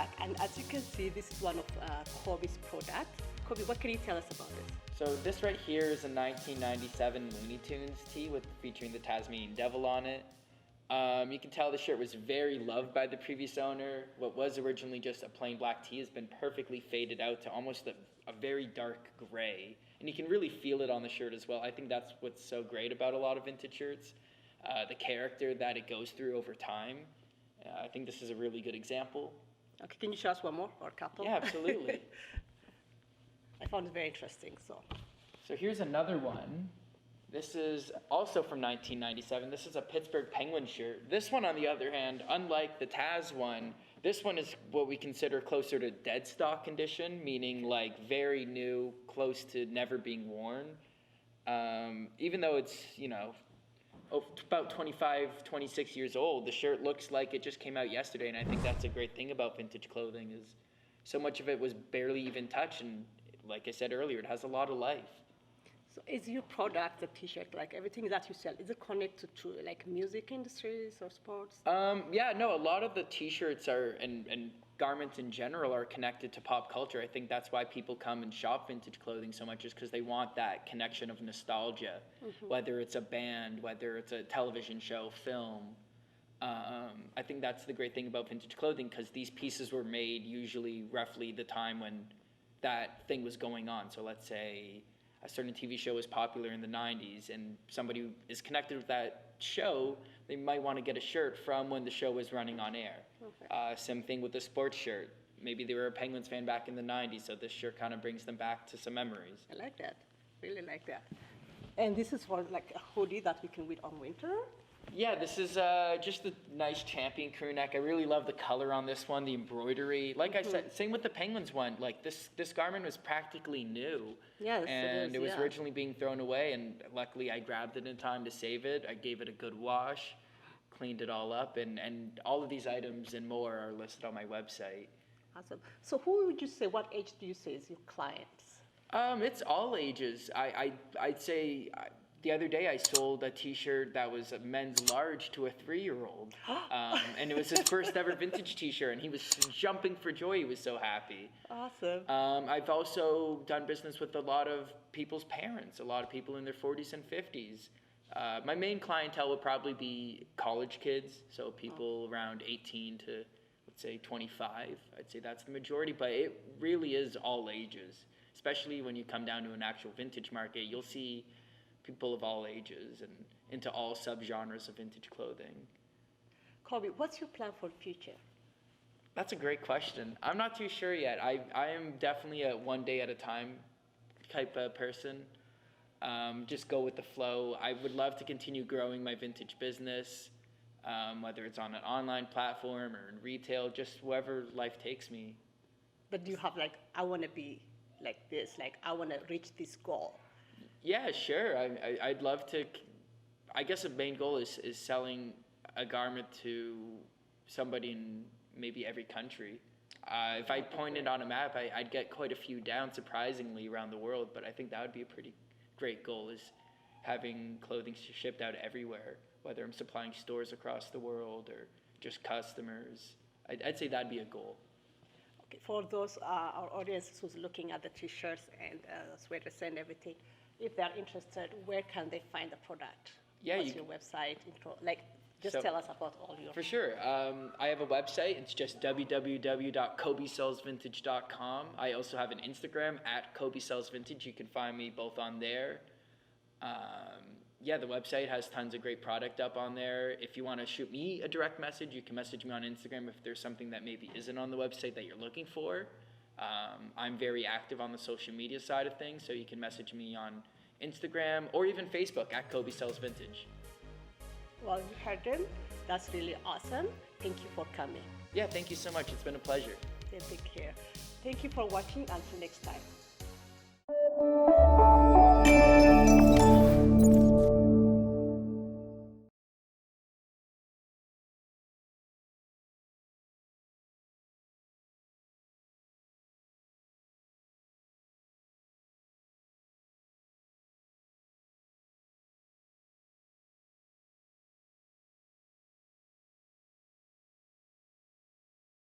back, and as you can see, this is one of Kobe's products. Kobe, what can you tell us about this? So this right here is a 1997 Looney Tunes tee featuring the Tasmanian Devil on it. You can tell the shirt was very loved by the previous owner. What was originally just a plain black tee has been perfectly faded out to almost a very dark gray. And you can really feel it on the shirt as well. I think that's what's so great about a lot of vintage shirts, the character that it goes through over time. I think this is a really good example. Okay, can you show us one more or a couple? Yeah, absolutely. I found it very interesting. So here's another one. This is also from 1997. This is a Pittsburgh Penguins shirt. This one, on the other hand, unlike the Taz one, this one is what we consider closer to dead stock condition, meaning like very new, close to never being worn. Even though it's, about 25, 26 years old, the shirt looks like it just came out yesterday, and I think that's a great thing about vintage clothing is so much of it was barely even touched, and like I said earlier, it has a lot of life. So is your product, the t-shirt, like everything that you sell, is it connected to like music industries or sports? Yeah, no, a lot of the t-shirts are, and garments in general are connected to pop culture. I think that's why people come and shop vintage clothing so much, is because they want that connection of nostalgia, whether it's a band, whether it's a television show, film. I think that's the great thing about vintage clothing, because these pieces were made usually roughly the time when that thing was going on. So let's say a certain TV show was popular in the 90s and somebody is connected with that show, they might want to get a shirt from when the show was running on air. Okay. Same thing with the sports shirt. Maybe they were a Penguins fan back in the 90s, so this shirt kind of brings them back to some memories. I like that. Really like that. And this is for like a hoodie that we can wear on winter? Yeah, this is just a nice champion crew neck. I really love the color on this one, the embroidery. Like I said, same with the Penguins one. Like this garment was practically new. Yes, and it was originally being thrown away, and luckily I grabbed it in time to save it. I gave it a good wash, cleaned it all up, and all of these items and more are listed on my website. Awesome. So who would you say, what age do you say is your clients? It's all ages. I'd say the other day I sold a t-shirt that was a men's large to a 3-year-old. And it was his first ever vintage t-shirt, and he was jumping for joy. He was so happy. Awesome. I've also done business with a lot of people's parents, a lot of people in their 40s and 50s. My main clientele would probably be college kids, so people around 18 to, let's say, 25. I'd say that's the majority, but it really is all ages. Especially when you come down to an actual vintage market, you'll see people of all ages and into all subgenres of vintage clothing. Kobe, what's your plan for the future? That's a great question. I'm not too sure yet. I am definitely a one day at a time type of person. Just go with the flow. I would love to continue growing my vintage business, whether it's on an online platform or in retail, just wherever life takes me. But do you have like, I want to be like this, like I want to reach this goal? Yeah, sure. I'd love to. I guess the main goal is selling a garment to somebody in maybe every country. If I pointed on a map, I'd get quite a few down, surprisingly, around the world. But I think that would be a pretty great goal, is having clothing shipped out everywhere, whether I'm supplying stores across the world or just customers. I'd say that'd be a goal. Okay, for those our audience who's looking at the t-shirts and sweaters and everything, if they're interested, where can they find the product? Yeah, what's your website? Just tell us about all your... For sure. I have a website. It's just www.kobesellsvintage.com. I also have an Instagram @KobeSellsVintage. You can find me both on there. The website has tons of great product up on there. If you want to shoot me a direct message, you can message me on Instagram if there's something that maybe isn't on the website that you're looking for. I'm very active on the social media side of things, so you can message me on Instagram or even Facebook @KobeSellsVintage. Well, you heard them. That's really awesome. Thank you for coming. Yeah, thank you so much. It's been a pleasure. Take care. Thank you for watching. Until next time.